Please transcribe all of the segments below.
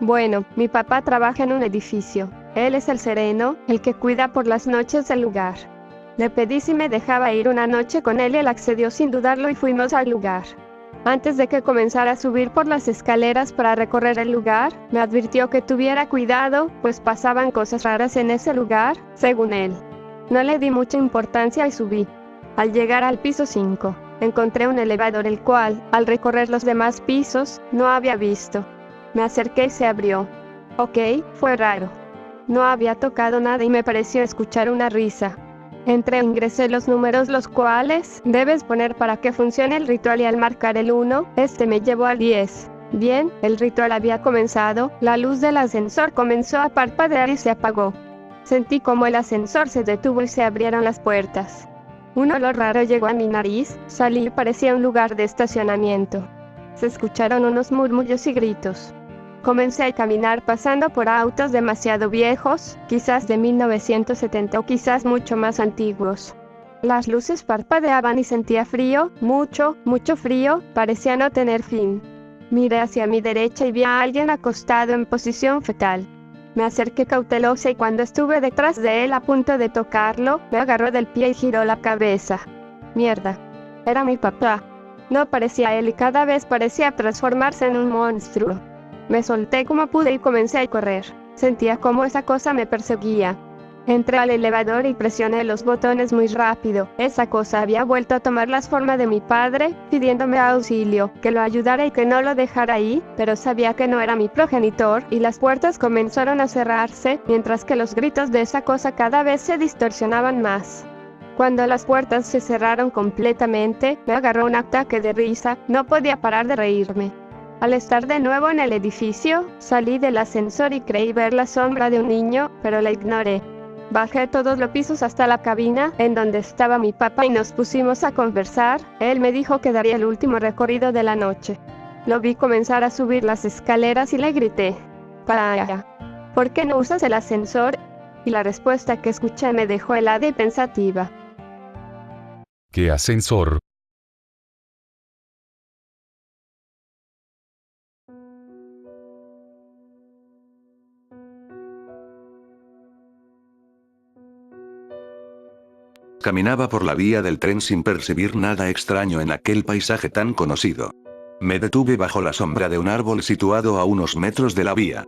Bueno, mi papá trabaja en un edificio. Él es el sereno, el que cuida por las noches del lugar. Le pedí si me dejaba ir una noche con él y él accedió sin dudarlo y fuimos al lugar. Antes de que comenzara a subir por las escaleras para recorrer el lugar, me advirtió que tuviera cuidado, pues pasaban cosas raras en ese lugar, según él. No le di mucha importancia y subí. Al llegar al piso 5, encontré un elevador el cual, al recorrer los demás pisos, no había visto. Me acerqué y se abrió. Ok, fue raro. No había tocado nada y me pareció escuchar una risa. Entré e ingresé los números los cuales debes poner para que funcione el ritual y al marcar el 1, este me llevó al 10. Bien, el ritual había comenzado, la luz del ascensor comenzó a parpadear y se apagó. Sentí como el ascensor se detuvo y se abrieron las puertas. Un olor raro llegó a mi nariz, salí y parecía un lugar de estacionamiento. Se escucharon unos murmullos y gritos. Comencé a caminar pasando por autos demasiado viejos, quizás de 1970 o quizás mucho más antiguos. Las luces parpadeaban y sentía frío, mucho frío, parecía no tener fin. Miré hacia mi derecha y vi a alguien acostado en posición fetal. Me acerqué cautelosa y cuando estuve detrás de él a punto de tocarlo, me agarró del pie y giró la cabeza. Mierda. Era mi papá. No parecía él y cada vez parecía transformarse en un monstruo. Me solté como pude y comencé a correr. Sentía como esa cosa me perseguía. Entré al elevador y presioné los botones muy rápido. Esa cosa había vuelto a tomar la forma de mi padre, pidiéndome auxilio, que lo ayudara y que no lo dejara ahí, pero sabía que no era mi progenitor, y las puertas comenzaron a cerrarse, mientras que los gritos de esa cosa cada vez se distorsionaban más. Cuando las puertas se cerraron completamente, me agarró un ataque de risa, no podía parar de reírme. Al estar de nuevo en el edificio, salí del ascensor y creí ver la sombra de un niño, pero la ignoré. Bajé todos los pisos hasta la cabina, en donde estaba mi papá y nos pusimos a conversar. Él me dijo que daría el último recorrido de la noche. Lo vi comenzar a subir las escaleras y le grité: "Para, ¿por qué no usas el ascensor?" Y la respuesta que escuché me dejó helada y pensativa. ¿Qué ascensor? Caminaba por la vía del tren sin percibir nada extraño en aquel paisaje tan conocido. Me detuve bajo la sombra de un árbol situado a unos metros de la vía.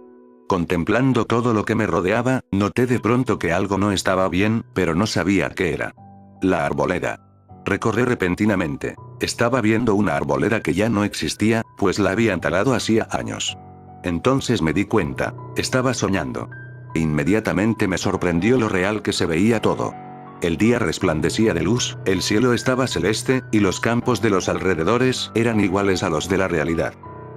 Contemplando todo lo que me rodeaba, noté de pronto que algo no estaba bien, pero no sabía qué era. La arboleda. Recorrí repentinamente. Estaba viendo una arboleda que ya no existía, pues la habían talado hacía años. Entonces me di cuenta, estaba soñando. Inmediatamente me sorprendió lo real que se veía todo. El día resplandecía de luz, el cielo estaba celeste, y los campos de los alrededores eran iguales a los de la realidad.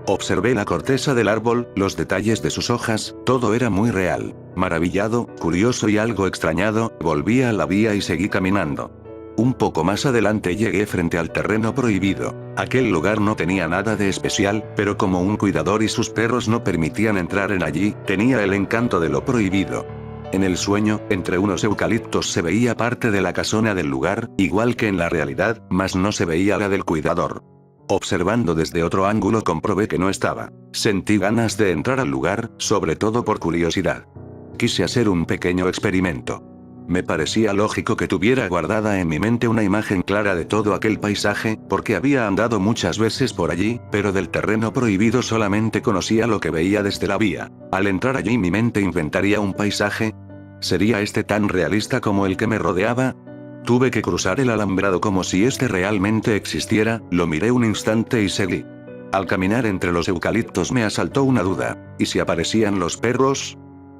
Observé la corteza del árbol, los detalles de sus hojas, todo era muy real. Maravillado, curioso y algo extrañado, volví a la vía y seguí caminando. Un poco más adelante llegué frente al terreno prohibido. Aquel lugar no tenía nada de especial, pero como un cuidador y sus perros no permitían entrar en allí, tenía el encanto de lo prohibido. En el sueño, entre unos eucaliptos se veía parte de la casona del lugar, igual que en la realidad, mas no se veía la del cuidador. Observando desde otro ángulo comprobé que no estaba. Sentí ganas de entrar al lugar, sobre todo por curiosidad. Quise hacer un pequeño experimento. Me parecía lógico que tuviera guardada en mi mente una imagen clara de todo aquel paisaje, porque había andado muchas veces por allí, pero del terreno prohibido solamente conocía lo que veía desde la vía. Al entrar allí mi mente inventaría un paisaje. ¿Sería este tan realista como el que me rodeaba? Tuve que cruzar el alambrado como si este realmente existiera, lo miré un instante y seguí. Al caminar entre los eucaliptos me asaltó una duda. ¿Y si aparecían los perros?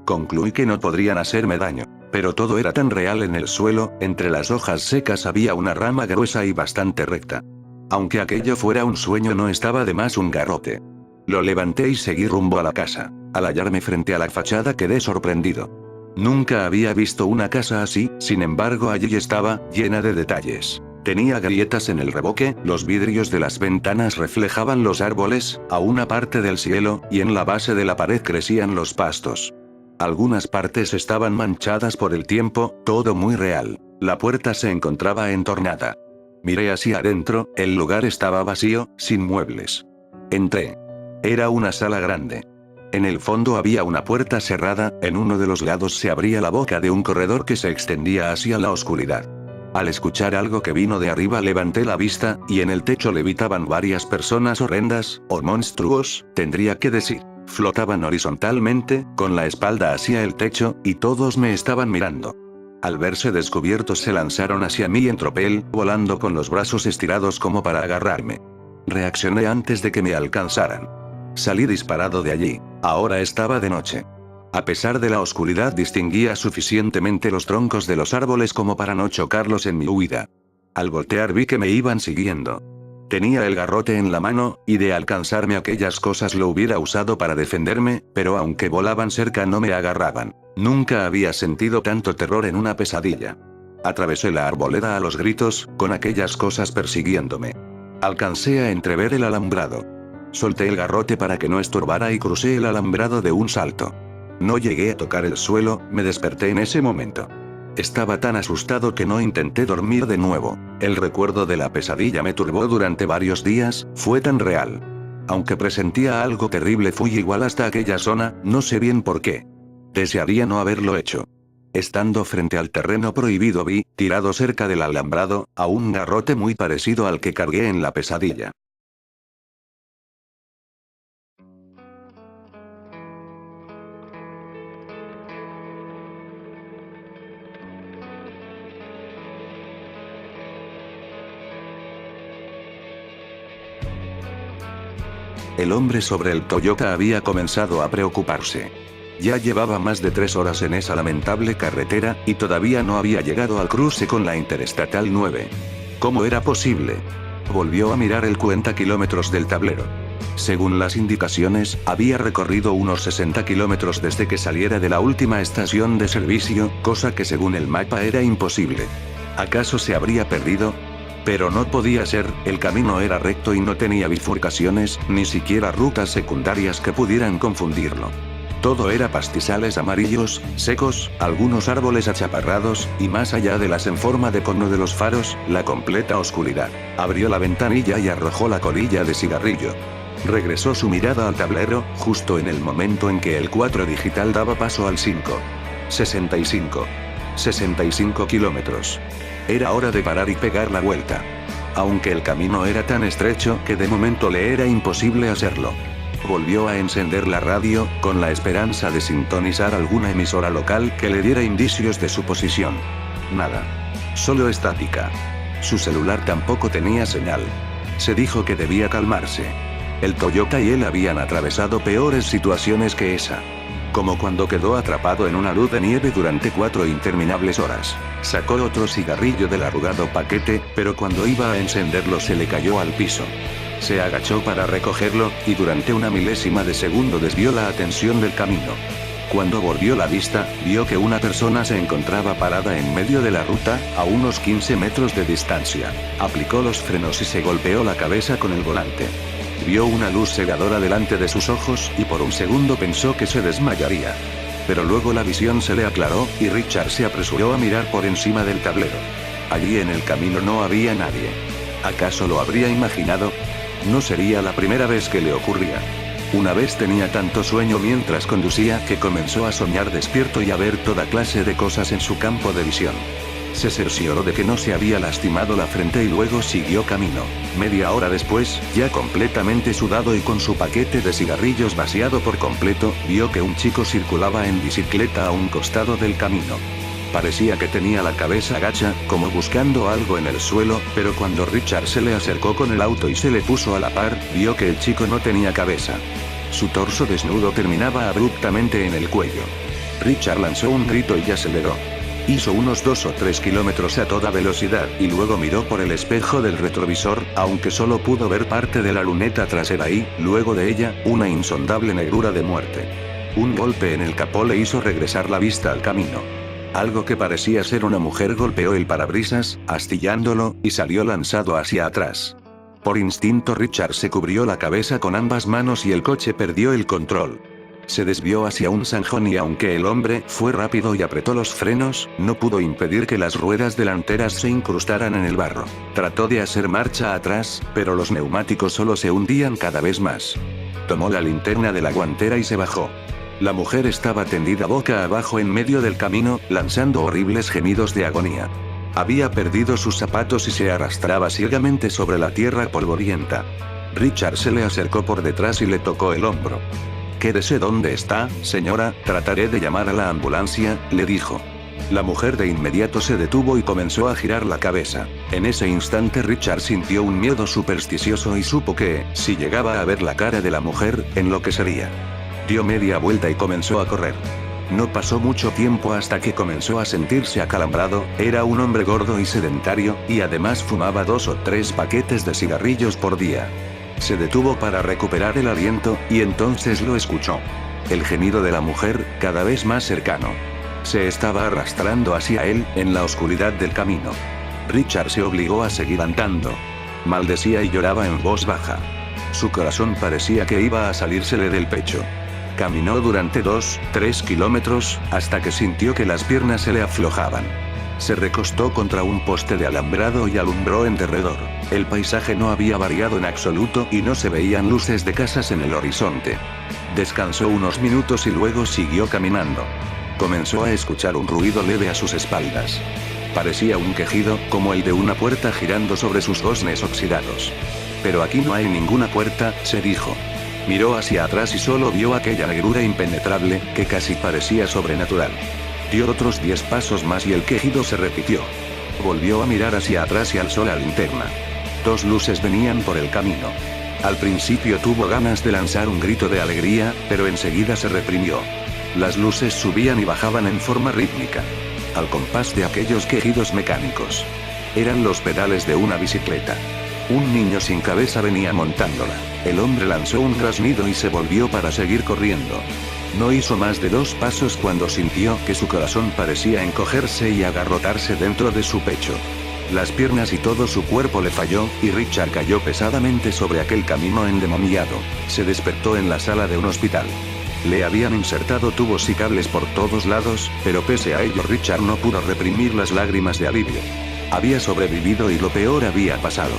Concluí que no podrían hacerme daño. Pero todo era tan real en el suelo, entre las hojas secas había una rama gruesa y bastante recta. Aunque aquello fuera un sueño, no estaba de más un garrote. Lo levanté y seguí rumbo a la casa. Al hallarme frente a la fachada quedé sorprendido. Nunca había visto una casa así, sin embargo allí estaba, llena de detalles. Tenía grietas en el revoque, los vidrios de las ventanas reflejaban los árboles, a una parte del cielo, y en la base de la pared crecían los pastos. Algunas partes estaban manchadas por el tiempo, todo muy real. La puerta se encontraba entornada. Miré hacia adentro, el lugar estaba vacío, sin muebles. Entré. Era una sala grande. En el fondo había una puerta cerrada, en uno de los lados se abría la boca de un corredor que se extendía hacia la oscuridad. Al escuchar algo que vino de arriba levanté la vista, y en el techo levitaban varias personas horrendas, o monstruos, tendría que decir. Flotaban horizontalmente, con la espalda hacia el techo, y todos me estaban mirando. Al verse descubiertos se lanzaron hacia mí en tropel, volando con los brazos estirados como para agarrarme. Reaccioné antes de que me alcanzaran. Salí disparado de allí. Ahora estaba de noche. A pesar de la oscuridad distinguía suficientemente los troncos de los árboles como para no chocarlos en mi huida. Al voltear vi que me iban siguiendo. Tenía el garrote en la mano, y de alcanzarme aquellas cosas lo hubiera usado para defenderme, pero aunque volaban cerca no me agarraban. Nunca había sentido tanto terror en una pesadilla. Atravesé la arboleda a los gritos, con aquellas cosas persiguiéndome. Alcancé a entrever el alambrado. Solté el garrote para que no estorbara y crucé el alambrado de un salto. No llegué a tocar el suelo, me desperté en ese momento. Estaba tan asustado que no intenté dormir de nuevo. El recuerdo de la pesadilla me turbó durante varios días, fue tan real. Aunque presentía algo terrible fui igual hasta aquella zona, no sé bien por qué. Desearía no haberlo hecho. Estando frente al terreno prohibido vi, tirado cerca del alambrado, a un garrote muy parecido al que cargué en la pesadilla. El hombre sobre el Toyota había comenzado a preocuparse. Ya llevaba más de 3 horas en esa lamentable carretera, y todavía no había llegado al cruce con la Interestatal 9. ¿Cómo era posible? Volvió a mirar el cuentakilómetros del tablero. Según las indicaciones, había recorrido unos 60 kilómetros desde que saliera de la última estación de servicio, cosa que según el mapa era imposible. ¿Acaso se habría perdido? Pero no podía ser, el camino era recto y no tenía bifurcaciones, ni siquiera rutas secundarias que pudieran confundirlo. Todo era pastizales amarillos, secos, algunos árboles achaparrados, y más allá de las en forma de cono de los faros, la completa oscuridad. Abrió la ventanilla y arrojó la colilla de cigarrillo. Regresó su mirada al tablero, justo en el momento en que el 4 digital daba paso al 5. 65. 65 kilómetros. Era hora de parar y pegar la vuelta. Aunque el camino era tan estrecho que de momento le era imposible hacerlo. Volvió a encender la radio, con la esperanza de sintonizar alguna emisora local que le diera indicios de su posición. Nada. Solo estática. Su celular tampoco tenía señal. Se dijo que debía calmarse. El Toyota y él habían atravesado peores situaciones que esa. Como cuando quedó atrapado en una luz de nieve durante 4 interminables horas. Sacó otro cigarrillo del arrugado paquete, pero cuando iba a encenderlo se le cayó al piso. Se agachó para recogerlo, y durante una milésima de segundo desvió la atención del camino. Cuando volvió la vista, vio que una persona se encontraba parada en medio de la ruta, a unos 15 metros de distancia. Aplicó los frenos y se golpeó la cabeza con el volante. Vio una luz cegadora delante de sus ojos, y por un segundo pensó que se desmayaría. Pero luego la visión se le aclaró, y Richard se apresuró a mirar por encima del tablero. Allí en el camino no había nadie. ¿Acaso lo habría imaginado? No sería la primera vez que le ocurría. Una vez tenía tanto sueño mientras conducía que comenzó a soñar despierto y a ver toda clase de cosas en su campo de visión. Se cercioró de que no se había lastimado la frente y luego siguió camino. Media hora después, ya completamente sudado y con su paquete de cigarrillos vaciado por completo, vio que un chico circulaba en bicicleta a un costado del camino. Parecía que tenía la cabeza gacha, como buscando algo en el suelo, pero cuando Richard se le acercó con el auto y se le puso a la par, vio que el chico no tenía cabeza. Su torso desnudo terminaba abruptamente en el cuello. Richard lanzó un grito y aceleró. Hizo unos 2 o 3 kilómetros a toda velocidad, y luego miró por el espejo del retrovisor, aunque solo pudo ver parte de la luneta trasera y, luego de ella, una insondable negrura de muerte. Un golpe en el capó le hizo regresar la vista al camino. Algo que parecía ser una mujer golpeó el parabrisas, astillándolo, y salió lanzado hacia atrás. Por instinto Richard se cubrió la cabeza con ambas manos y el coche perdió el control. Se desvió hacia un zanjón y aunque el hombre fue rápido y apretó los frenos, no pudo impedir que las ruedas delanteras se incrustaran en el barro. Trató de hacer marcha atrás, pero los neumáticos solo se hundían cada vez más. tomó la linterna de la guantera y se bajó. La mujer estaba tendida boca abajo en medio del camino, lanzando horribles gemidos de agonía. Había perdido sus zapatos y se arrastraba ciegamente sobre la tierra polvorienta. Richard se le acercó por detrás y le tocó el hombro. «Quédese donde está, señora, trataré de llamar a la ambulancia», le dijo. La mujer de inmediato se detuvo y comenzó a girar la cabeza. En ese instante Richard sintió un miedo supersticioso y supo que, si llegaba a ver la cara de la mujer, enloquecería. Dio media vuelta y comenzó a correr. No pasó mucho tiempo hasta que comenzó a sentirse acalambrado. Era un hombre gordo y sedentario, y además fumaba 2 o 3 paquetes de cigarrillos por día. Se detuvo para recuperar el aliento, y entonces lo escuchó. El gemido de la mujer, cada vez más cercano. Se estaba arrastrando hacia él, en la oscuridad del camino. Richard se obligó a seguir andando. Maldecía y lloraba en voz baja. Su corazón parecía que iba a salírsele del pecho. Caminó durante 2-3 kilómetros, hasta que sintió que las piernas se le aflojaban. Se recostó contra un poste de alambrado y alumbró en derredor. El paisaje no había variado en absoluto y no se veían luces de casas en el horizonte. Descansó unos minutos y luego siguió caminando. Comenzó a escuchar un ruido leve a sus espaldas. Parecía un quejido, como el de una puerta girando sobre sus goznes oxidados. «Pero aquí no hay ninguna puerta», se dijo. Miró hacia atrás y solo vio aquella negrura impenetrable, que casi parecía sobrenatural. Dio otros 10 pasos más y el quejido se repitió. Volvió a mirar hacia atrás y alzó la linterna. 2 luces venían por el camino. Al principio tuvo ganas de lanzar un grito de alegría, pero enseguida se reprimió. Las luces subían y bajaban en forma rítmica, al compás de aquellos quejidos mecánicos. Eran los pedales de una bicicleta. Un niño sin cabeza venía montándola. El hombre lanzó un graznido y se volvió para seguir corriendo. No hizo más de 2 pasos cuando sintió que su corazón parecía encogerse y agarrotarse dentro de su pecho. Las piernas y todo su cuerpo le falló, y Richard cayó pesadamente sobre aquel camino endemoniado. Se despertó en la sala de un hospital. Le habían insertado tubos y cables por todos lados, pero pese a ello Richard no pudo reprimir las lágrimas de alivio. Había sobrevivido y lo peor había pasado.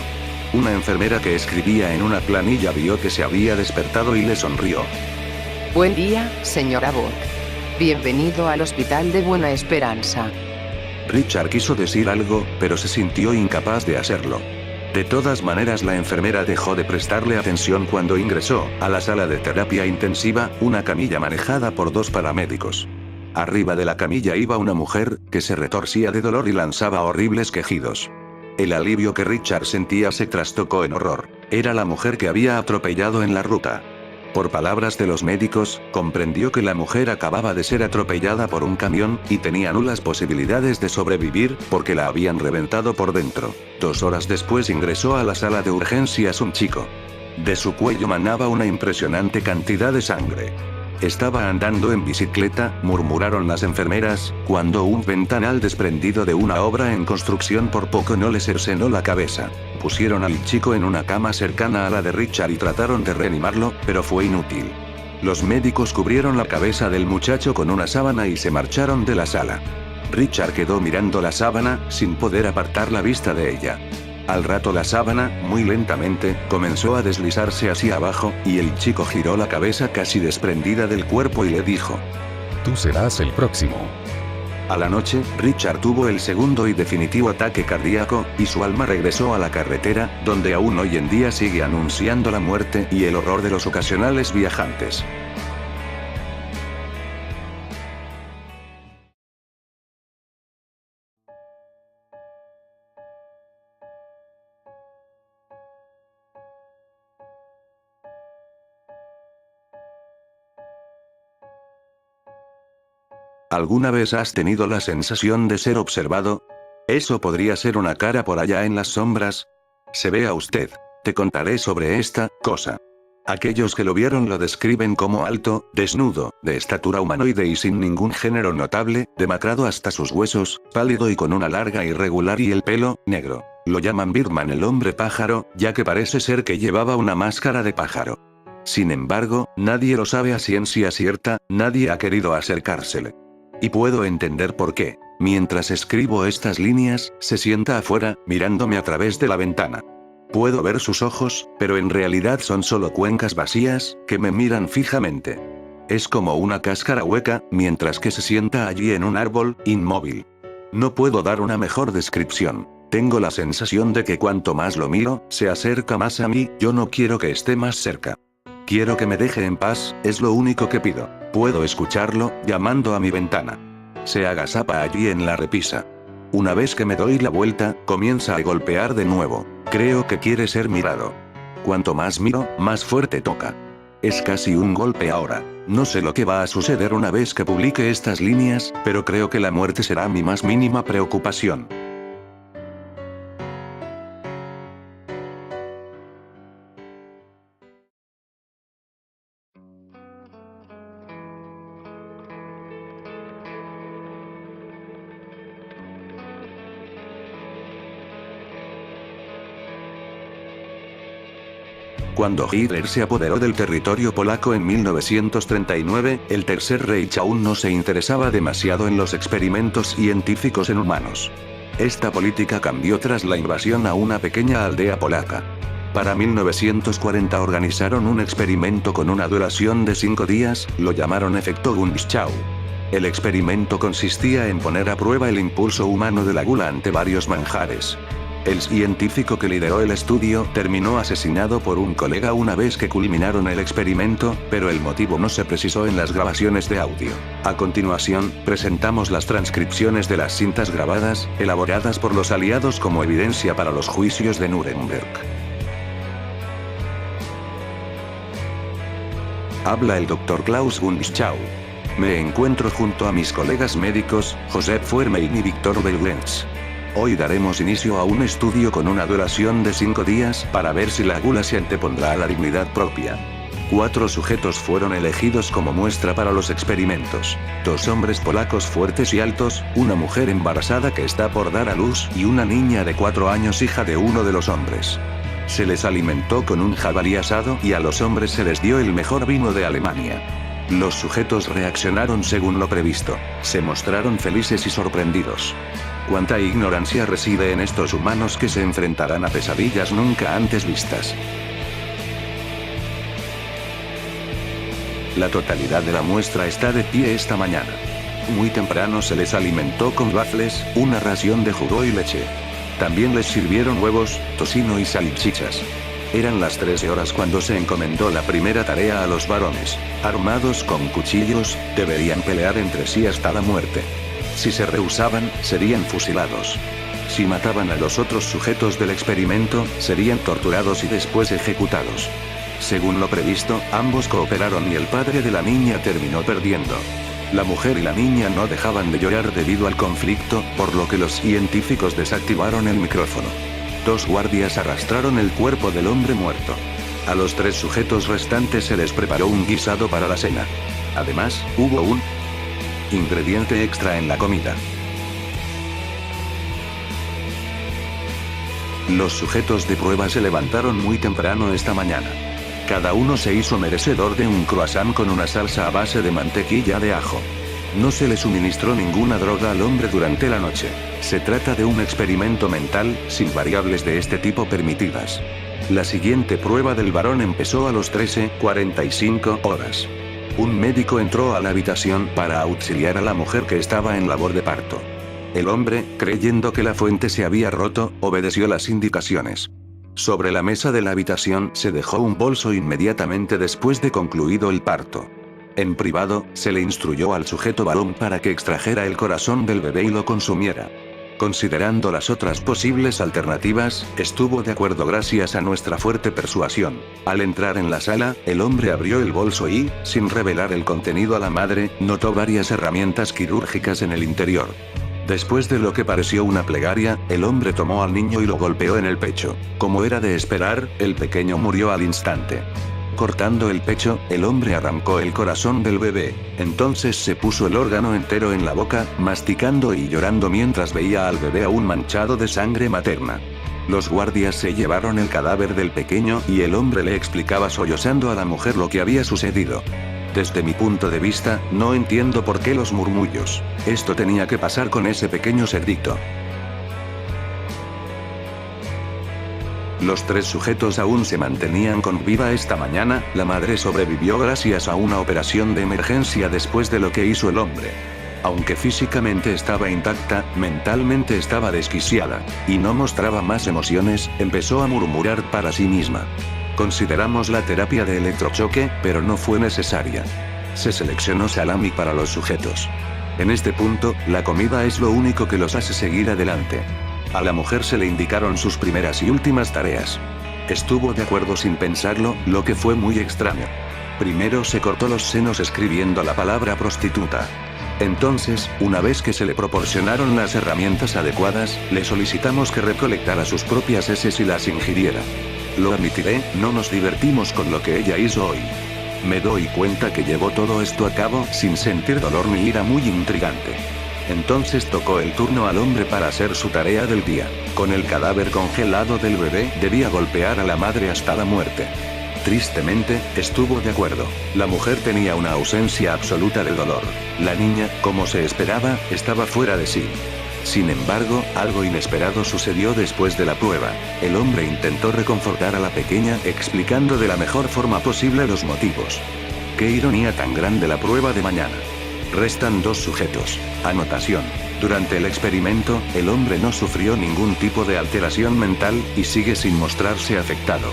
Una enfermera que escribía en una planilla vio que se había despertado y le sonrió. Buen día, señora Burke. Bienvenido al Hospital de Buena Esperanza. Richard quiso decir algo, pero se sintió incapaz de hacerlo. De todas maneras, la enfermera dejó de prestarle atención cuando ingresó a la sala de terapia intensiva, una camilla manejada por 2 paramédicos. Arriba de la camilla iba una mujer, que se retorcía de dolor y lanzaba horribles quejidos. El alivio que Richard sentía se trastocó en horror. Era la mujer que había atropellado en la ruta. Por palabras de los médicos, comprendió que la mujer acababa de ser atropellada por un camión, y tenía nulas posibilidades de sobrevivir, porque la habían reventado por dentro. 2 horas después ingresó a la sala de urgencias un chico. De su cuello manaba una impresionante cantidad de sangre. Estaba andando en bicicleta, murmuraron las enfermeras, cuando un ventanal desprendido de una obra en construcción por poco no le cercenó la cabeza. Pusieron al chico en una cama cercana a la de Richard y trataron de reanimarlo, pero fue inútil. Los médicos cubrieron la cabeza del muchacho con una sábana y se marcharon de la sala. Richard quedó mirando la sábana, sin poder apartar la vista de ella. Al rato la sábana, muy lentamente, comenzó a deslizarse hacia abajo, y el chico giró la cabeza casi desprendida del cuerpo y le dijo: Tú serás el próximo. A la noche, Richard tuvo el segundo y definitivo ataque cardíaco, y su alma regresó a la carretera, donde aún hoy en día sigue anunciando la muerte y el horror de los ocasionales viajantes. ¿Alguna vez has tenido la sensación de ser observado? ¿Eso podría ser una cara por allá en las sombras? Se ve a usted. Te contaré sobre esta cosa. Aquellos que lo vieron lo describen como alto, desnudo, de estatura humanoide y sin ningún género notable, demacrado hasta sus huesos, pálido y con una larga irregular y el pelo negro. Lo llaman Birdman, el hombre pájaro, ya que parece ser que llevaba una máscara de pájaro. Sin embargo, nadie lo sabe a ciencia cierta, nadie ha querido acercársele. Y puedo entender por qué. Mientras escribo estas líneas, se sienta afuera, mirándome a través de la ventana. Puedo ver sus ojos, pero en realidad son solo cuencas vacías, que me miran fijamente. Es como una cáscara hueca, mientras que se sienta allí en un árbol, inmóvil. No puedo dar una mejor descripción. Tengo la sensación de que cuanto más lo miro, se acerca más a mí. Yo no quiero que esté más cerca. Quiero que me deje en paz, es lo único que pido. Puedo escucharlo, llamando a mi ventana. Se agazapa allí en la repisa. Una vez que me doy la vuelta, comienza a golpear de nuevo. Creo que quiere ser mirado. Cuanto más miro, más fuerte toca. Es casi un golpe ahora. No sé lo que va a suceder una vez que publique estas líneas, pero creo que la muerte será mi más mínima preocupación. Cuando Hitler se apoderó del territorio polaco en 1939, el Tercer Reich aún no se interesaba demasiado en los experimentos científicos en humanos. Esta política cambió tras la invasión a una pequeña aldea polaca. Para 1940 organizaron un experimento con una duración de 5 días, lo llamaron efecto Gunschau. El experimento consistía en poner a prueba el impulso humano de la gula ante varios manjares. El científico que lideró el estudio terminó asesinado por un colega una vez que culminaron el experimento, pero el motivo no se precisó en las grabaciones de audio. A continuación, presentamos las transcripciones de las cintas grabadas, elaboradas por los aliados como evidencia para los juicios de Nuremberg. Habla el Dr. Klaus Gunschau. Me encuentro junto a mis colegas médicos, Joseph Fuhrmein y Victor Berlens. Hoy daremos inicio a un estudio con una duración de 5 días para ver si la gula se antepondrá a la dignidad propia. 4 sujetos fueron elegidos como muestra para los experimentos. 2 hombres polacos fuertes y altos, una mujer embarazada que está por dar a luz y una niña de 4 años hija de uno de los hombres. Se les alimentó con un jabalí asado y a los hombres se les dio el mejor vino de Alemania. Los sujetos reaccionaron según lo previsto. Se mostraron felices y sorprendidos. Cuánta ignorancia reside en estos humanos que se enfrentarán a pesadillas nunca antes vistas. La totalidad de la muestra está de pie esta mañana. Muy temprano se les alimentó con waffles, una ración de jugo y leche. También les sirvieron huevos, tocino y salchichas. Eran las 13 horas cuando se encomendó la primera tarea a los varones. Armados con cuchillos, deberían pelear entre sí hasta la muerte. Si se rehusaban, serían fusilados. Si mataban a los otros sujetos del experimento, serían torturados y después ejecutados. Según lo previsto, ambos cooperaron y el padre de la niña terminó perdiendo. La mujer y la niña no dejaban de llorar debido al conflicto, por lo que los científicos desactivaron el micrófono. 2 guardias arrastraron el cuerpo del hombre muerto. A los 3 sujetos restantes se les preparó un guisado para la cena. Además, hubo un ingrediente extra en la comida. Los sujetos de prueba se levantaron muy temprano esta mañana. Cada uno se hizo merecedor de un croissant con una salsa a base de mantequilla de ajo. No se le suministró ninguna droga al hombre durante la noche. Se trata de un experimento mental, sin variables de este tipo permitidas. La siguiente prueba del varón empezó a los 13:45 horas. Un médico entró a la habitación para auxiliar a la mujer que estaba en labor de parto. El hombre, creyendo que la fuente se había roto, obedeció las indicaciones. Sobre la mesa de la habitación se dejó un bolso inmediatamente después de concluido el parto. En privado, se le instruyó al sujeto varón para que extrajera el corazón del bebé y lo consumiera. Considerando las otras posibles alternativas, estuvo de acuerdo gracias a nuestra fuerte persuasión. Al entrar en la sala, el hombre abrió el bolso y, sin revelar el contenido a la madre, notó varias herramientas quirúrgicas en el interior. Después de lo que pareció una plegaria, el hombre tomó al niño y lo golpeó en el pecho. Como era de esperar, el pequeño murió al instante. Cortando el pecho, el hombre arrancó el corazón del bebé. Entonces se puso el órgano entero en la boca, masticando y llorando mientras veía al bebé aún manchado de sangre materna. Los guardias se llevaron el cadáver del pequeño y el hombre le explicaba sollozando a la mujer lo que había sucedido. Desde mi punto de vista, no entiendo por qué los murmullos. Esto tenía que pasar con ese pequeño cerdito. Los 3 sujetos aún se mantenían con vida esta mañana. La madre sobrevivió gracias a una operación de emergencia después de lo que hizo el hombre. Aunque físicamente estaba intacta, mentalmente estaba desquiciada, y no mostraba más emociones, empezó a murmurar para sí misma. Consideramos la terapia de electrochoque, pero no fue necesaria. Se seleccionó salami para los sujetos. En este punto, la comida es lo único que los hace seguir adelante. A la mujer se le indicaron sus primeras y últimas tareas. Estuvo de acuerdo sin pensarlo, lo que fue muy extraño. Primero se cortó los senos escribiendo la palabra prostituta. Entonces, una vez que se le proporcionaron las herramientas adecuadas, le solicitamos que recolectara sus propias heces y las ingiriera. Lo admitiré, no nos divertimos con lo que ella hizo hoy. Me doy cuenta que llevó todo esto a cabo sin sentir dolor ni ira, muy intrigante. Entonces tocó el turno al hombre para hacer su tarea del día. Con el cadáver congelado del bebé, debía golpear a la madre hasta la muerte. Tristemente, estuvo de acuerdo. La mujer tenía una ausencia absoluta de dolor. La niña, como se esperaba, estaba fuera de sí. Sin embargo, algo inesperado sucedió después de la prueba. El hombre intentó reconfortar a la pequeña, explicando de la mejor forma posible los motivos. Qué ironía tan grande la prueba de mañana. Restan 2 sujetos. Anotación. Durante el experimento, el hombre no sufrió ningún tipo de alteración mental, y sigue sin mostrarse afectado.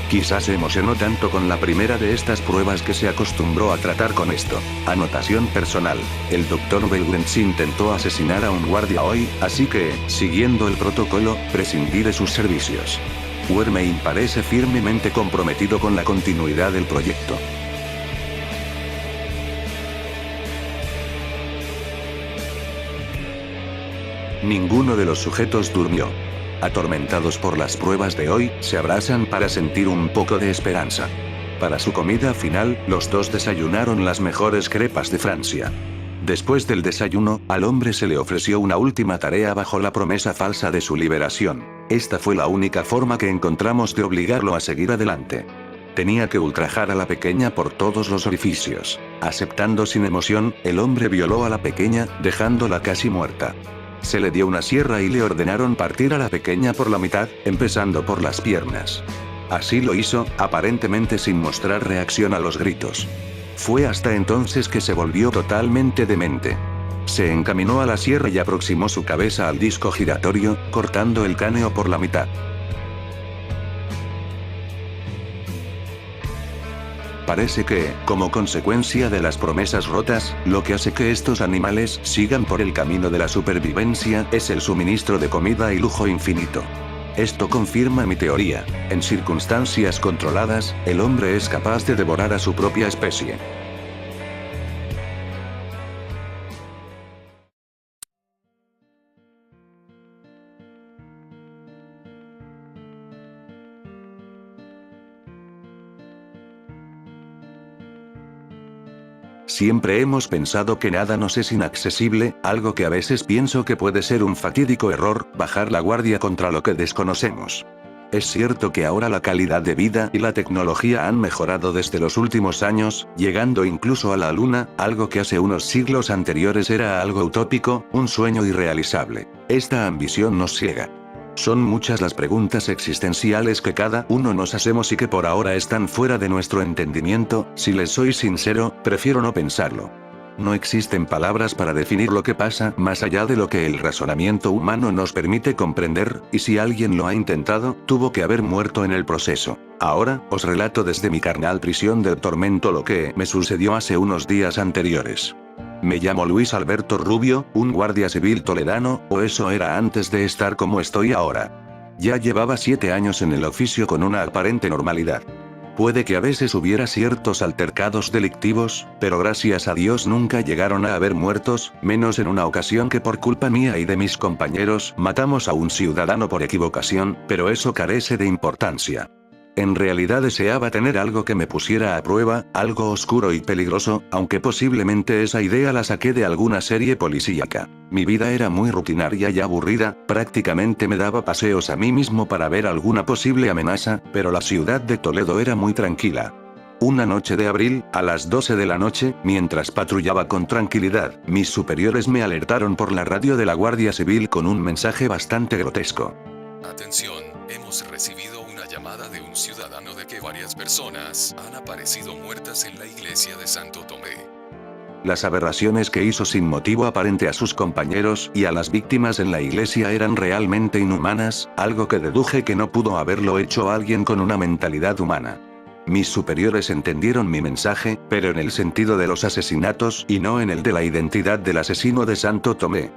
Quizás se emocionó tanto con la primera de estas pruebas que se acostumbró a tratar con esto. Anotación personal. El Dr. Belwens intentó asesinar a un guardia hoy, así que, siguiendo el protocolo, prescindí de sus servicios. Wermein parece firmemente comprometido con la continuidad del proyecto. Ninguno de los sujetos durmió. Atormentados por las pruebas de hoy, se abrazan para sentir un poco de esperanza. Para su comida final, los 2 desayunaron las mejores crepas de Francia. Después del desayuno, al hombre se le ofreció una última tarea bajo la promesa falsa de su liberación. Esta fue la única forma que encontramos de obligarlo a seguir adelante. Tenía que ultrajar a la pequeña por todos los orificios. Aceptando sin emoción, el hombre violó a la pequeña, dejándola casi muerta. Se le dio una sierra y le ordenaron partir a la pequeña por la mitad, empezando por las piernas. Así lo hizo, aparentemente sin mostrar reacción a los gritos. Fue hasta entonces que se volvió totalmente demente. Se encaminó a la sierra y aproximó su cabeza al disco giratorio, cortando el cráneo por la mitad. Parece que, como consecuencia de las promesas rotas, lo que hace que estos animales sigan por el camino de la supervivencia es el suministro de comida y lujo infinito. Esto confirma mi teoría. En circunstancias controladas, el hombre es capaz de devorar a su propia especie. Siempre hemos pensado que nada nos es inaccesible, algo que a veces pienso que puede ser un fatídico error, bajar la guardia contra lo que desconocemos. Es cierto que ahora la calidad de vida y la tecnología han mejorado desde los últimos años, llegando incluso a la luna, algo que hace unos siglos anteriores era algo utópico, un sueño irrealizable. Esta ambición nos ciega. Son muchas las preguntas existenciales que cada uno nos hacemos y que por ahora están fuera de nuestro entendimiento. Si les soy sincero, prefiero no pensarlo. No existen palabras para definir lo que pasa más allá de lo que el razonamiento humano nos permite comprender, y si alguien lo ha intentado, tuvo que haber muerto en el proceso. Ahora, os relato desde mi carnal prisión del tormento lo que me sucedió hace unos días anteriores. Me llamo Luis Alberto Rubio, un guardia civil toledano, o eso era antes de estar como estoy ahora. Ya llevaba 7 años en el oficio con una aparente normalidad. Puede que a veces hubiera ciertos altercados delictivos, pero gracias a Dios nunca llegaron a haber muertos, menos en una ocasión que por culpa mía y de mis compañeros matamos a un ciudadano por equivocación, pero eso carece de importancia. En realidad deseaba tener algo que me pusiera a prueba, algo oscuro y peligroso, aunque posiblemente esa idea la saqué de alguna serie policíaca. Mi vida era muy rutinaria y aburrida, prácticamente me daba paseos a mí mismo para ver alguna posible amenaza, pero la ciudad de Toledo era muy tranquila. Una noche de abril, a las 12 de la noche, mientras patrullaba con tranquilidad, mis superiores me alertaron por la radio de la Guardia Civil con un mensaje bastante grotesco. Atención, hemos recibido una llamada de un ciudadano de que varias personas han aparecido muertas en la iglesia de Santo Tomé. Las aberraciones que hizo sin motivo aparente a sus compañeros y a las víctimas en la iglesia eran realmente inhumanas, algo que deduje que no pudo haberlo hecho alguien con una mentalidad humana. Mis superiores entendieron mi mensaje, pero en el sentido de los asesinatos y no en el de la identidad del asesino de Santo Tomé.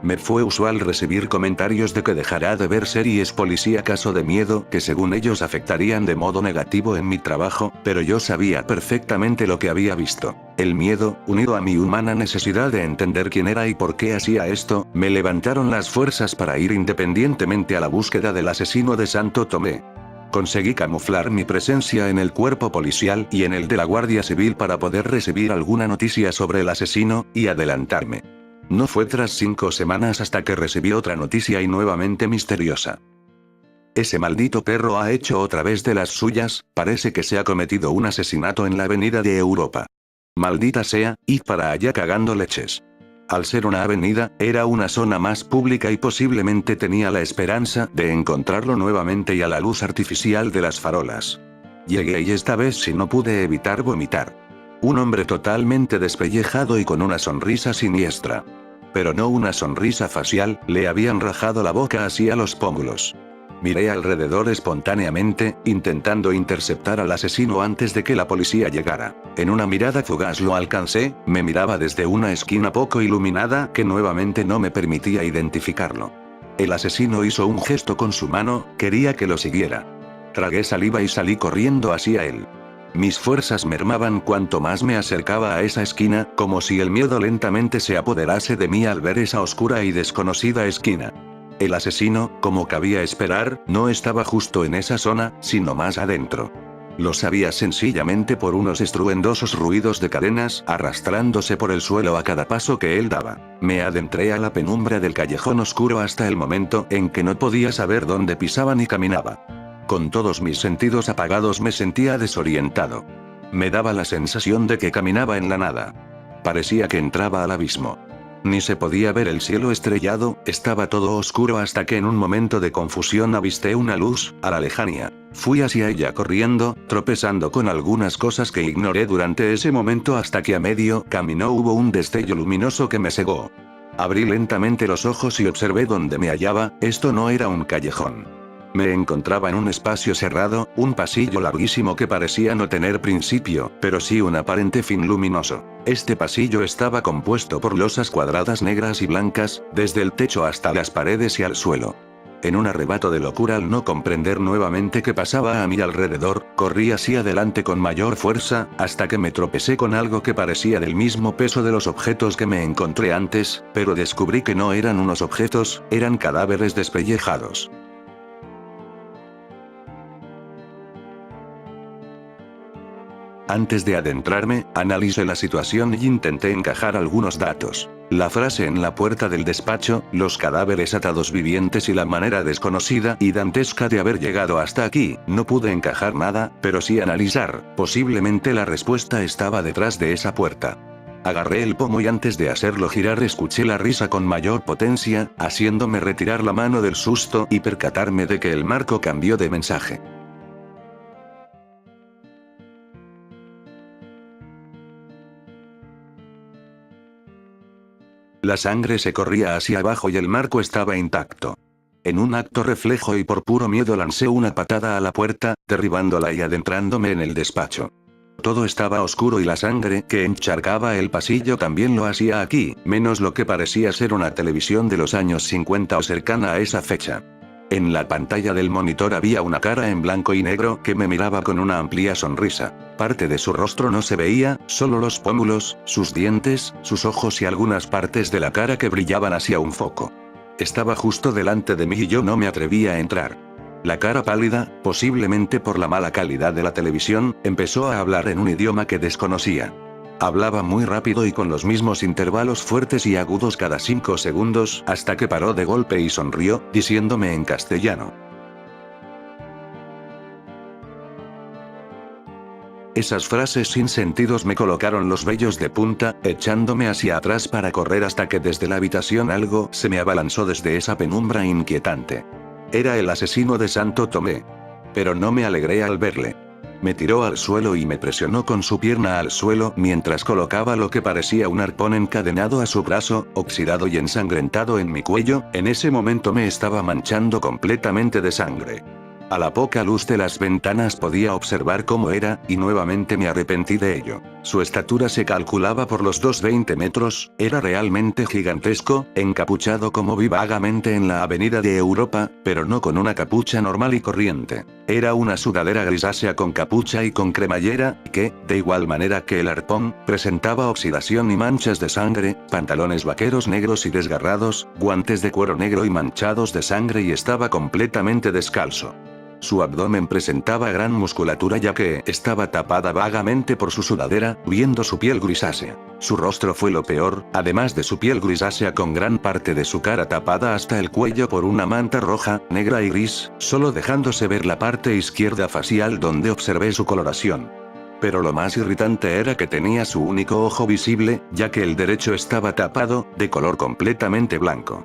Me fue usual recibir comentarios de que dejará de ver series policíacas o de miedo que según ellos afectarían de modo negativo en mi trabajo, pero yo sabía perfectamente lo que había visto. El miedo, unido a mi humana necesidad de entender quién era y por qué hacía esto, me levantaron las fuerzas para ir independientemente a la búsqueda del asesino de Santo Tomé. Conseguí camuflar mi presencia en el cuerpo policial y en el de la Guardia Civil para poder recibir alguna noticia sobre el asesino, y adelantarme. No fue tras 5 semanas hasta que recibí otra noticia y nuevamente misteriosa. Ese maldito perro ha hecho otra vez de las suyas, parece que se ha cometido un asesinato en la avenida de Europa. Maldita sea, id para allá cagando leches. Al ser una avenida, era una zona más pública y posiblemente tenía la esperanza de encontrarlo nuevamente y a la luz artificial de las farolas. Llegué y esta vez sí no pude evitar vomitar. Un hombre totalmente despellejado y con una sonrisa siniestra. Pero no una sonrisa facial, le habían rajado la boca hacia los pómulos. Miré alrededor espontáneamente, intentando interceptar al asesino antes de que la policía llegara. En una mirada fugaz lo alcancé, me miraba desde una esquina poco iluminada que nuevamente no me permitía identificarlo. El asesino hizo un gesto con su mano, quería que lo siguiera. Tragué saliva y salí corriendo hacia él. Mis fuerzas mermaban cuanto más me acercaba a esa esquina, como si el miedo lentamente se apoderase de mí al ver esa oscura y desconocida esquina. El asesino, como cabía esperar, no estaba justo en esa zona, sino más adentro. Lo sabía sencillamente por unos estruendosos ruidos de cadenas arrastrándose por el suelo a cada paso que él daba. Me adentré a la penumbra del callejón oscuro hasta el momento en que no podía saber dónde pisaba ni caminaba. Con todos mis sentidos apagados me sentía desorientado. Me daba la sensación de que caminaba en la nada. Parecía que entraba al abismo. Ni se podía ver el cielo estrellado, estaba todo oscuro hasta que en un momento de confusión avisté una luz, a la lejanía. Fui hacia ella corriendo, tropezando con algunas cosas que ignoré durante ese momento hasta que a medio camino hubo un destello luminoso que me cegó. Abrí lentamente los ojos y observé dónde me hallaba, esto no era un callejón. Me encontraba en un espacio cerrado, un pasillo larguísimo que parecía no tener principio, pero sí un aparente fin luminoso. Este pasillo estaba compuesto por losas cuadradas negras y blancas, desde el techo hasta las paredes y al suelo. En un arrebato de locura al no comprender nuevamente qué pasaba a mi alrededor, corrí hacia adelante con mayor fuerza, hasta que me tropecé con algo que parecía del mismo peso de los objetos que me encontré antes, pero descubrí que no eran unos objetos, eran cadáveres despellejados. Antes de adentrarme, analicé la situación y intenté encajar algunos datos. La frase en la puerta del despacho, los cadáveres atados vivientes y la manera desconocida y dantesca de haber llegado hasta aquí, no pude encajar nada, pero sí analizar, posiblemente la respuesta estaba detrás de esa puerta. Agarré el pomo y antes de hacerlo girar escuché la risa con mayor potencia, haciéndome retirar la mano del susto y percatarme de que el marco cambió de mensaje. La sangre se corría hacia abajo y el marco estaba intacto. En un acto reflejo y por puro miedo lancé una patada a la puerta, derribándola y adentrándome en el despacho. Todo estaba oscuro y la sangre que encharcaba el pasillo también lo hacía aquí, menos lo que parecía ser una televisión de los años 50 o cercana a esa fecha. En la pantalla del monitor había una cara en blanco y negro que me miraba con una amplia sonrisa. Parte de su rostro no se veía, solo los pómulos, sus dientes, sus ojos y algunas partes de la cara que brillaban hacia un foco. Estaba justo delante de mí y yo no me atrevía a entrar. La cara pálida, posiblemente por la mala calidad de la televisión, empezó a hablar en un idioma que desconocía. Hablaba muy rápido y con los mismos intervalos fuertes y agudos cada 5 segundos, hasta que paró de golpe y sonrió, diciéndome en castellano. Esas frases sin sentidos me colocaron los vellos de punta, echándome hacia atrás para correr hasta que desde la habitación algo se me abalanzó desde esa penumbra inquietante. Era el asesino de Santo Tomé. Pero no me alegré al verle. Me tiró al suelo y me presionó con su pierna al suelo mientras colocaba lo que parecía un arpón encadenado a su brazo, oxidado y ensangrentado en mi cuello. En ese momento me estaba manchando completamente de sangre. A la poca luz de las ventanas podía observar cómo era, y nuevamente me arrepentí de ello. Su estatura se calculaba por los 2,20 metros, era realmente gigantesco, encapuchado como vi vagamente en la avenida de Europa, pero no con una capucha normal y corriente. Era una sudadera grisácea con capucha y con cremallera, que, de igual manera que el arpón, presentaba oxidación y manchas de sangre, pantalones vaqueros negros y desgarrados, guantes de cuero negro y manchados de sangre y estaba completamente descalzo. Su abdomen presentaba gran musculatura ya que estaba tapada vagamente por su sudadera, viendo su piel grisácea. Su rostro fue lo peor, además de su piel grisácea con gran parte de su cara tapada hasta el cuello por una manta roja, negra y gris, solo dejándose ver la parte izquierda facial donde observé su coloración. Pero lo más irritante era que tenía su único ojo visible, ya que el derecho estaba tapado, de color completamente blanco.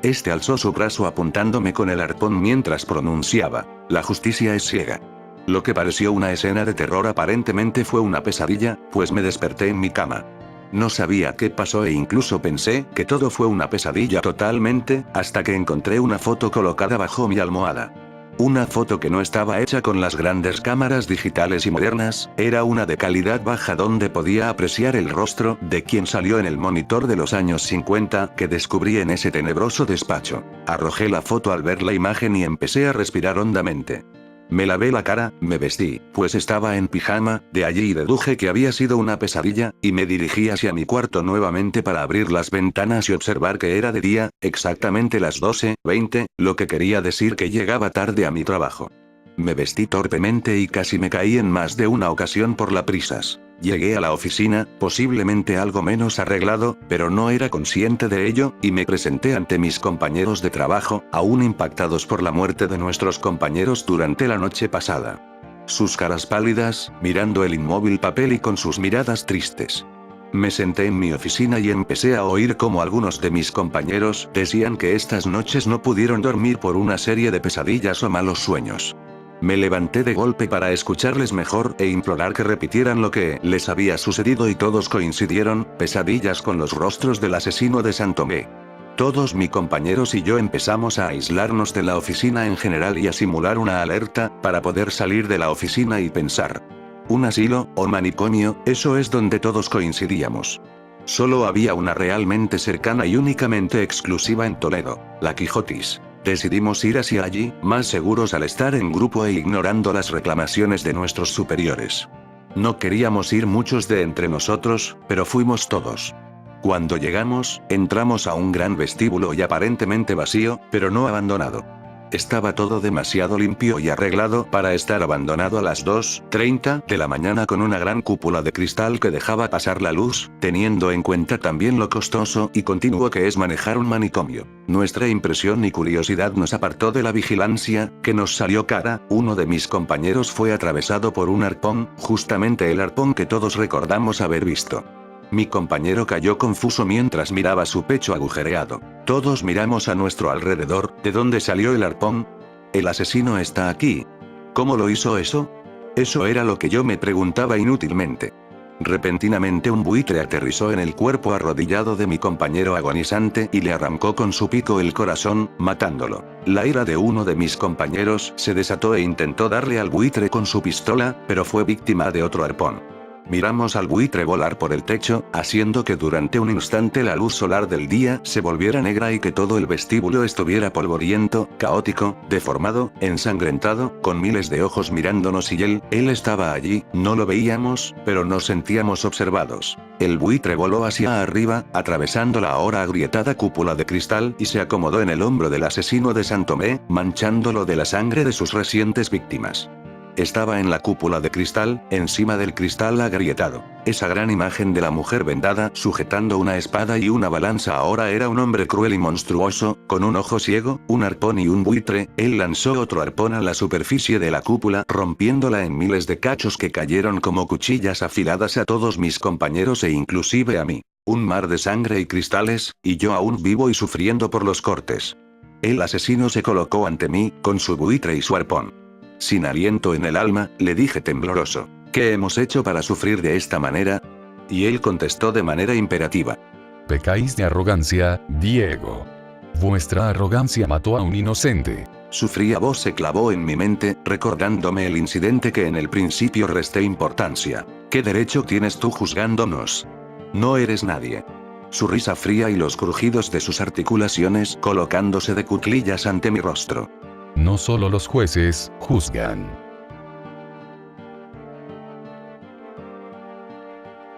Este alzó su brazo apuntándome con el arpón mientras pronunciaba: "La justicia es ciega". Lo que pareció una escena de terror aparentemente fue una pesadilla, pues me desperté en mi cama. No sabía qué pasó e incluso pensé que todo fue una pesadilla totalmente, hasta que encontré una foto colocada bajo mi almohada. Una foto que no estaba hecha con las grandes cámaras digitales y modernas, era una de calidad baja donde podía apreciar el rostro de quien salió en el monitor de los años 50 que descubrí en ese tenebroso despacho. Arrojé la foto al ver la imagen y empecé a respirar hondamente. Me lavé la cara, me vestí, pues estaba en pijama, de allí deduje que había sido una pesadilla, y me dirigí hacia mi cuarto nuevamente para abrir las ventanas y observar que era de día, exactamente las 12:20, lo que quería decir que llegaba tarde a mi trabajo. Me vestí torpemente y casi me caí en más de una ocasión por las prisas. Llegué a la oficina, posiblemente algo menos arreglado, pero no era consciente de ello, y me presenté ante mis compañeros de trabajo, aún impactados por la muerte de nuestros compañeros durante la noche pasada. Sus caras pálidas, mirando el inmóvil papel y con sus miradas tristes. Me senté en mi oficina y empecé a oír cómo algunos de mis compañeros decían que estas noches no pudieron dormir por una serie de pesadillas o malos sueños. Me levanté de golpe para escucharles mejor e implorar que repitieran lo que les había sucedido y todos coincidieron: pesadillas con los rostros del asesino de San Tomé. Todos mis compañeros y yo empezamos a aislarnos de la oficina en general y a simular una alerta, para poder salir de la oficina y pensar. Un asilo, o manicomio, eso es donde todos coincidíamos. Solo había una realmente cercana y únicamente exclusiva en Toledo, la Quijotis. Decidimos ir hacia allí, más seguros al estar en grupo e ignorando las reclamaciones de nuestros superiores. No queríamos ir muchos de entre nosotros, pero fuimos todos. Cuando llegamos, entramos a un gran vestíbulo y aparentemente vacío, pero no abandonado. Estaba todo demasiado limpio y arreglado para estar abandonado a las 2:30 de la mañana, con una gran cúpula de cristal que dejaba pasar la luz, teniendo en cuenta también lo costoso y continuo que es manejar un manicomio. Nuestra impresión y curiosidad nos apartó de la vigilancia, que nos salió cara. Uno de mis compañeros fue atravesado por un arpón, justamente el arpón que todos recordamos haber visto. Mi compañero cayó confuso mientras miraba su pecho agujereado. Todos miramos a nuestro alrededor. ¿De dónde salió el arpón? El asesino está aquí. ¿Cómo lo hizo eso? Eso era lo que yo me preguntaba inútilmente. Repentinamente un buitre aterrizó en el cuerpo arrodillado de mi compañero agonizante y le arrancó con su pico el corazón, matándolo. La ira de uno de mis compañeros se desató e intentó darle al buitre con su pistola, pero fue víctima de otro arpón. Miramos al buitre volar por el techo, haciendo que durante un instante la luz solar del día se volviera negra y que todo el vestíbulo estuviera polvoriento, caótico, deformado, ensangrentado, con miles de ojos mirándonos y él estaba allí. No lo veíamos, pero nos sentíamos observados. El buitre voló hacia arriba, atravesando la ahora agrietada cúpula de cristal y se acomodó en el hombro del asesino de San Tomé, manchándolo de la sangre de sus recientes víctimas. Estaba en la cúpula de cristal, encima del cristal agrietado. Esa gran imagen de la mujer vendada, sujetando una espada y una balanza, ahora era un hombre cruel y monstruoso, con un ojo ciego, un arpón y un buitre. Él lanzó otro arpón a la superficie de la cúpula, rompiéndola en miles de cachos que cayeron como cuchillas afiladas a todos mis compañeros e inclusive a mí. Un mar de sangre y cristales, y yo aún vivo y sufriendo por los cortes. El asesino se colocó ante mí, con su buitre y su arpón. Sin aliento en el alma, le dije tembloroso, ¿qué hemos hecho para sufrir de esta manera? Y él contestó de manera imperativa. Pecáis de arrogancia, Diego. Vuestra arrogancia mató a un inocente. Su fría voz se clavó en mi mente, recordándome el incidente que en el principio resté importancia. ¿Qué derecho tienes tú juzgándonos? No eres nadie. Su risa fría y los crujidos de sus articulaciones colocándose de cuclillas ante mi rostro. No solo los jueces juzgan.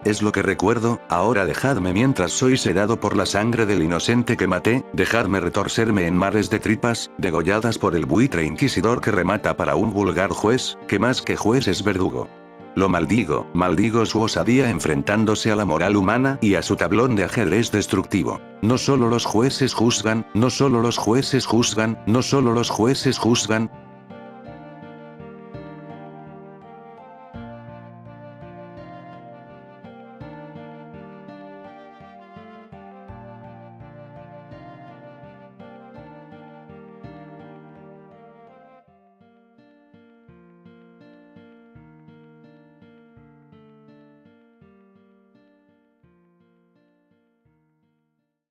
Es lo que recuerdo, ahora dejadme mientras soy sedado por la sangre del inocente que maté, dejadme retorcerme en mares de tripas, degolladas por el buitre inquisidor que remata para un vulgar juez, que más que juez es verdugo. Lo maldigo su osadía enfrentándose a la moral humana y a su tablón de ajedrez destructivo. No solo los jueces juzgan, no solo los jueces juzgan, no solo los jueces juzgan,